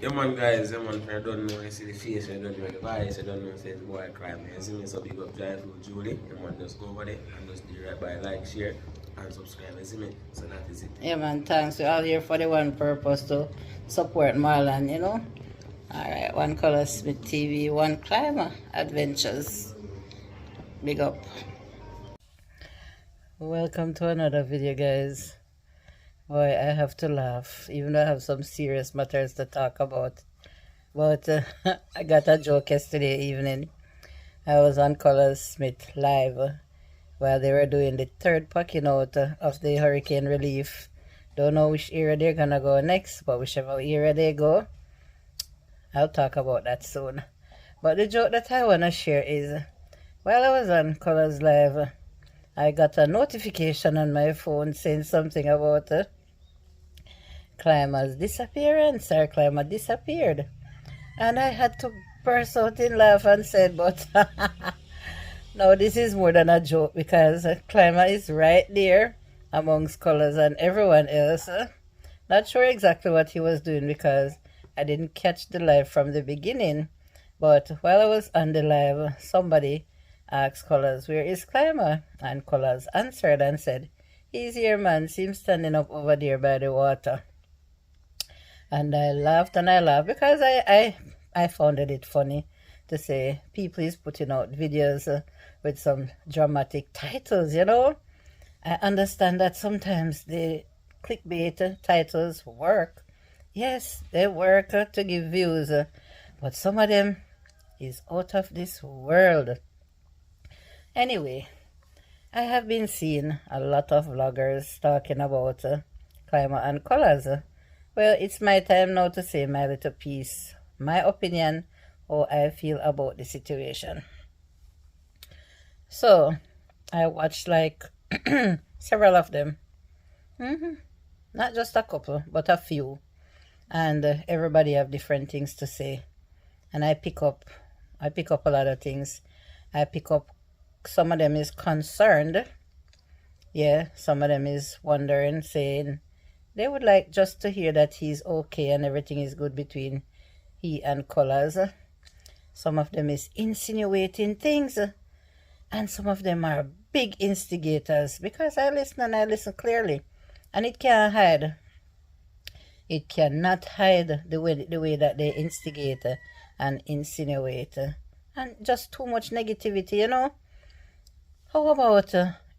Yeah man guys, yeah man, I don't know, I see the face, I don't know the voice, I don't know if it's boy crime. You see me, so big up Joyful Julie. Yeah man, just go over there and just do right by like, share and subscribe, you see me? So that is it. Yeah, man, thanks. We're all here for the one purpose to support Marlon, you know. Alright, one Color Smith TV, one Climber Adventures. Big up. Welcome to another video, guys. Boy, I have to laugh, even though I have some serious matters to talk about. But I got a joke yesterday evening. I was on Color Smith live while they were doing the third packing out of the hurricane relief. Don't know which area they're gonna go next, but whichever area they go, I'll talk about that soon. But the joke that I wanna share is, while I was on Colors Live, I got a notification on my phone saying something about Climber's disappearance, or Climber disappeared. And I had to burst out in laugh and said, but no, this is more than a joke, because Climber is right there amongst Colors and everyone else. Not sure exactly what he was doing because I didn't catch the live from the beginning. But while I was on the live, somebody asked Colors, "Where is Climber?" And Colors answered and said, "He's here, man. See him standing up over there by the water." And I laughed and I laughed because I found it funny to say people is putting out videos with some dramatic titles, you know. I understand that sometimes the clickbait titles work. Yes, they work to give views, but some of them is out of this world. Anyway, I have been seeing a lot of vloggers talking about Climber and Colors. Well, it's my time now to say my little piece, my opinion, how I feel about the situation. So, I watched like several of them. Not just a couple, but a few. And everybody have different things to say. And I pick up a lot of things. I pick up, some of them is concerned. Yeah, some of them is wondering, saying they would like just to hear that he's okay and everything is good between he and Colors. Some of them is insinuating things. And some of them are big instigators, because I listen and I listen clearly. And it can't hide. It cannot hide the way that they instigate and insinuate. And just too much negativity, you know. How about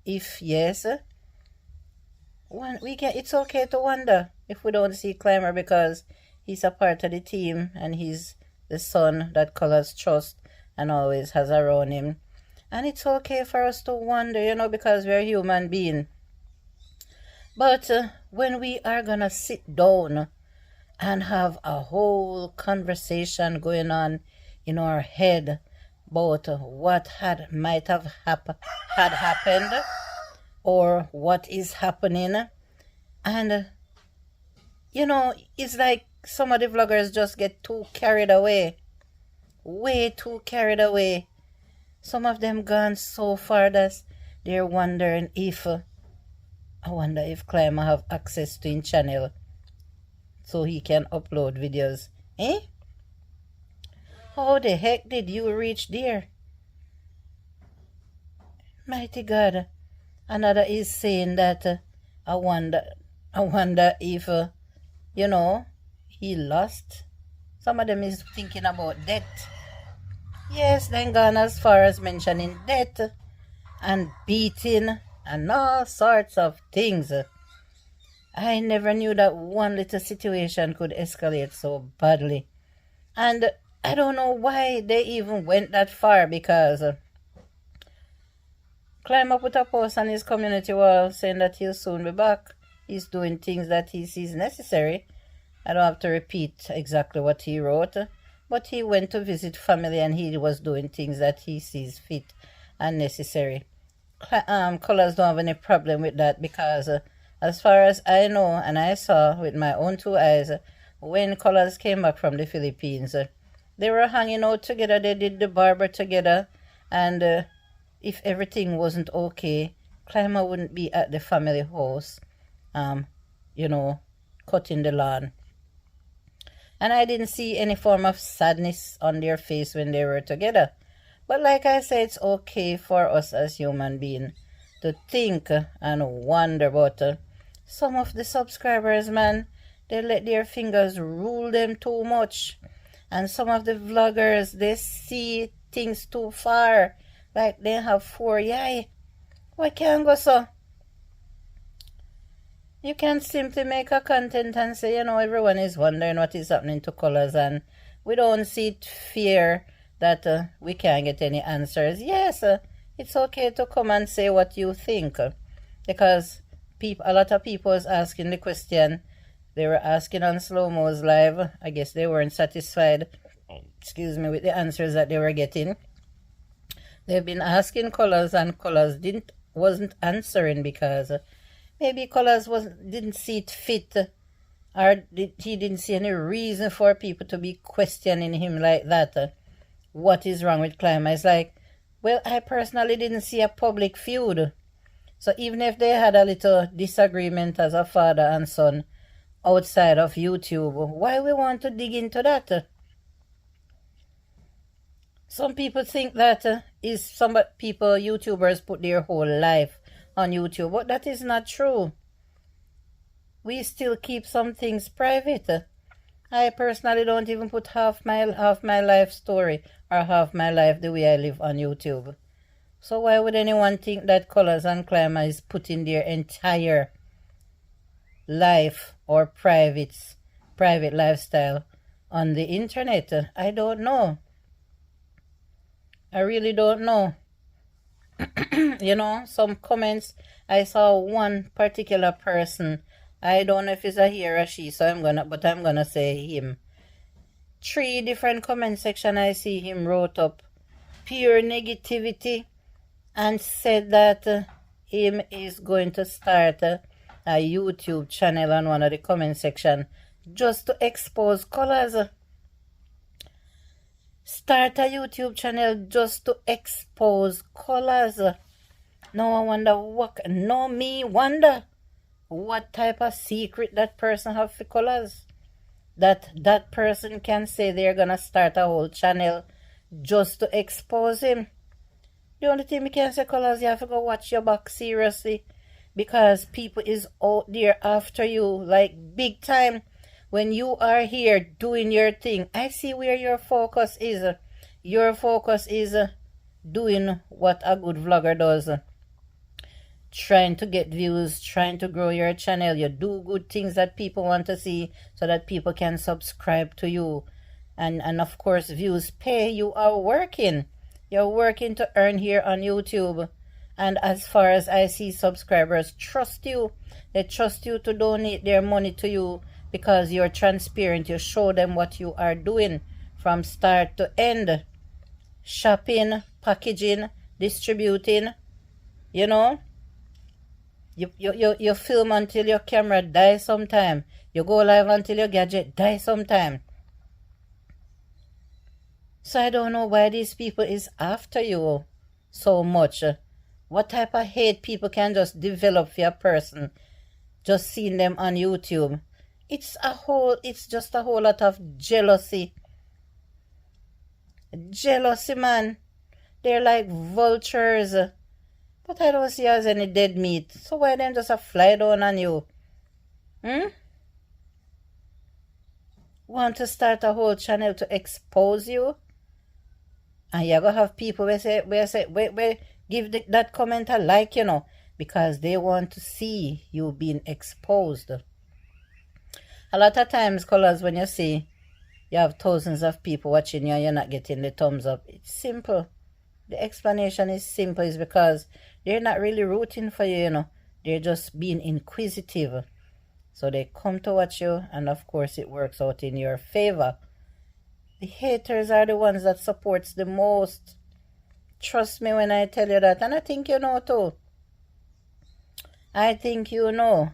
if yes, it's okay to wonder if we don't see Climber because he's a part of the team and he's the son that Colors trust and always has around him. And it's okay for us to wonder, you know, because we're human beings. But when we are gonna sit down and have a whole conversation going on in our head about what might have happened or what is happening, and you know, it's like some of the vloggers just get too carried away, way too carried away. Some of them gone so far that they're wondering if I wonder if Climber have access to his channel so he can upload videos. Eh? How the heck did you reach there? Mighty God. Another is saying that I wonder if you know, he lost. Some of them is thinking about death. Yes, then gone as far as mentioning death and beating and all sorts of things. I never knew that one little situation could escalate so badly. And I don't know why they even went that far, because Climber put a post on his community wall saying that he'll soon be back. He's doing things that he sees necessary. I don't have to repeat exactly what he wrote, but he went to visit family and he was doing things that he sees fit and necessary. Colors don't have any problem with that, because as far as I know and I saw with my own two eyes, when Colors came back from the Philippines, they were hanging out together, they did the barber together, and if everything wasn't okay, Climber wouldn't be at the family house, you know, cutting the lawn. And I didn't see any form of sadness on their face when they were together. But like I said, it's okay for us as human beings to think and wonder about some of the subscribers, man. They let their fingers rule them too much. And some of the vloggers, they see things too far. Like they have 4 eye. Why can't go so? You can simply make a content and say, everyone is wondering what is happening to Colaz, and we don't see it fear that we can't get any answers. Yes, it's okay to come and say what you think, because a lot of people is asking the question. They were asking on Slow Mo's live. I guess they weren't satisfied, with the answers that they were getting. They've been asking Colaz, and Colaz wasn't answering because maybe Colaz didn't see it fit, or he didn't see any reason for people to be questioning him like that. What is wrong with Climber? It's like, well, I personally didn't see a public feud. So even if they had a little disagreement as a father and son outside of YouTube, why we want to dig into that? Some people think that YouTubers put their whole life on YouTube, but that is not true. We still keep some things private. I personally don't even put half my life story or half my life the way I live on YouTube. So why would anyone think that Colaz and Climber is putting their entire life or private lifestyle on the internet? I don't know. I really don't know. Some comments, I saw one particular person, I don't know if it's a he or a she, I'm gonna say him. 3 different comment section I see him wrote up pure negativity and said that him is going to start a YouTube channel on one of the comment section just to expose Colaz. Start a YouTube channel just to expose Colaz. Now I wonder wonder what type of secret that person have for Colaz. That person can say they're gonna start a whole channel just to expose him. The only thing we can say, Colaz, you have to go watch your back seriously, because people is out there after you like big time. When you are here doing your thing, I see where your focus is. Your focus is doing what a good vlogger does. Trying to get views, trying to grow your channel. You do good things that people want to see so that people can subscribe to you. And of course, views pay. You are working. You're working to earn here on YouTube. And as far as I see, subscribers trust you. They trust you to donate their money to you because you're transparent. You show them what you are doing from start to end. Shopping, packaging, distributing, You film until your camera dies sometime. You go live until your gadget dies sometime. So I don't know why these people is after you so much. What type of hate people can just develop for a person just seeing them on YouTube? It's just a whole lot of jealousy. Jealousy, man. They're like vultures. But I don't see as any dead meat. So why them just a fly down on you? Want to start a whole channel to expose you? And you're going to have people where give that comment a like, because they want to see you being exposed. A lot of times, Colaz, when you see you have thousands of people watching you and you're not getting the thumbs up, it's simple. The explanation is simple. It's because they're not really rooting for you, They're just being inquisitive. So they come to watch you, and of course it works out in your favor. The haters are the ones that supports the most. Trust me when I tell you that. And I think you know too. I think you know.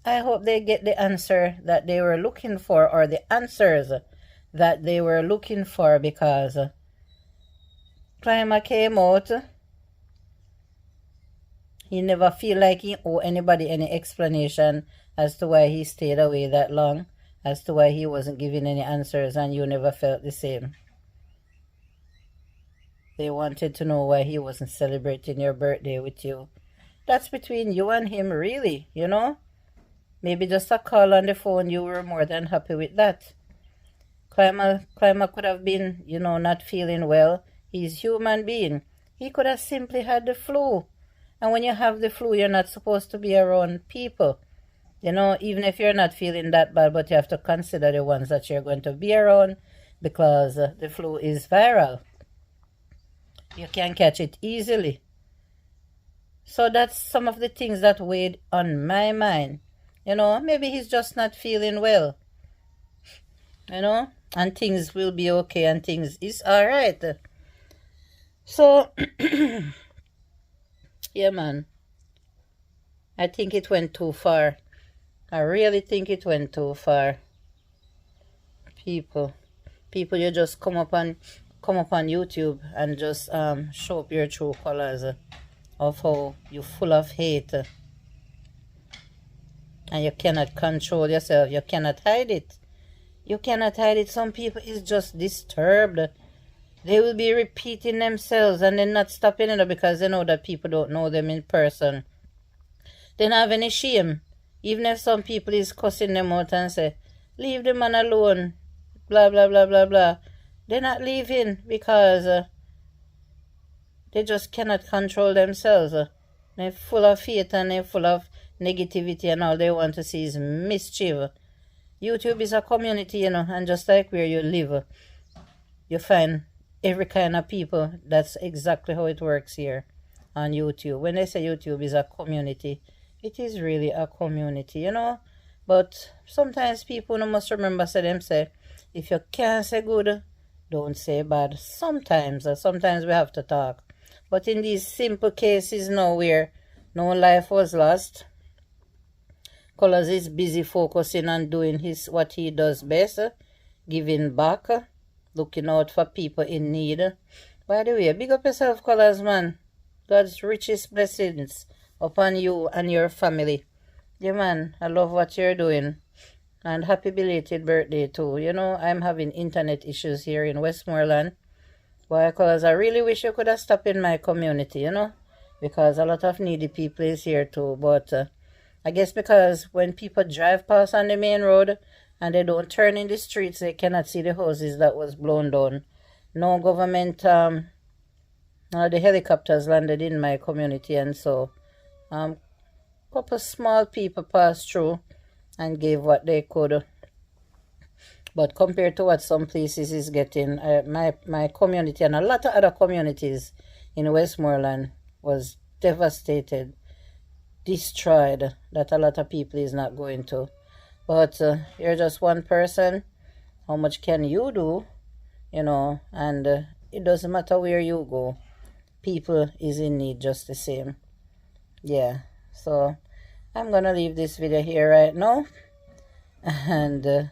I hope they get the answer that they were looking for, or the answers that they were looking for, because Climber came out. He never feel like he owe anybody any explanation as to why he stayed away that long, as to why he wasn't giving any answers and you never felt the same. They wanted to know why he wasn't celebrating your birthday with you. That's between you and him, really, you know? Maybe just a call on the phone, you were more than happy with that. Climber could have been, you know, not feeling well. He's human being. He could have simply had the flu. And when you have the flu, you're not supposed to be around people. You know, even if you're not feeling that bad, but you have to consider the ones that you're going to be around, because the flu is viral. You can catch it easily. So that's some of the things that weighed on my mind. You know, maybe he's just not feeling well. You know, and things will be okay and things is alright. So, yeah, man. I think it went too far. I really think it went too far. People, you just come up on YouTube and just show up your true colors of how you're full of hate. And you cannot control yourself. You cannot hide it. You cannot hide it. Some people is just disturbed. They will be repeating themselves and then not stopping it because they know that people don't know them in person. They don't have any shame. Even if some people is cussing them out and say, leave the man alone, blah, blah, blah, blah, blah. They're not leaving because they just cannot control themselves. They're full of hate and they're full of negativity and all they want to see is mischief. YouTube is a community, you know, and just like where you live, you find every kind of people. That's exactly how it works here on YouTube. When they say YouTube is a community, it is really a community, you know. But sometimes people must remember say, if you can't say good, don't say bad. Sometimes we have to talk. But in these simple cases now where no life was lost, Colaz is busy focusing on doing what he does best, giving back, looking out for people in need. By the way, big up yourself, Colaz, man. God's richest blessings upon you and your family. Yeah, man, I love what you're doing. And happy belated birthday, too. You know, I'm having internet issues here in Westmoreland. Why? Because I really wish you could have stopped in my community, you know. Because a lot of needy people is here, too. But I guess because when people drive past on the main road and they don't turn in the streets, they cannot see the houses that was blown down. No government, the helicopters landed in my community, and so couple small people passed through and gave what they could. But compared to what some places is getting, my community and a lot of other communities in Westmoreland was devastated, destroyed, that a lot of people is not going to. But you're just one person. How much can you do? You know, and it doesn't matter where you go. People is in need just the same. Yeah, so I'm gonna leave this video here right now. And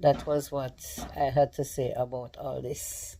that was what I had to say about all this.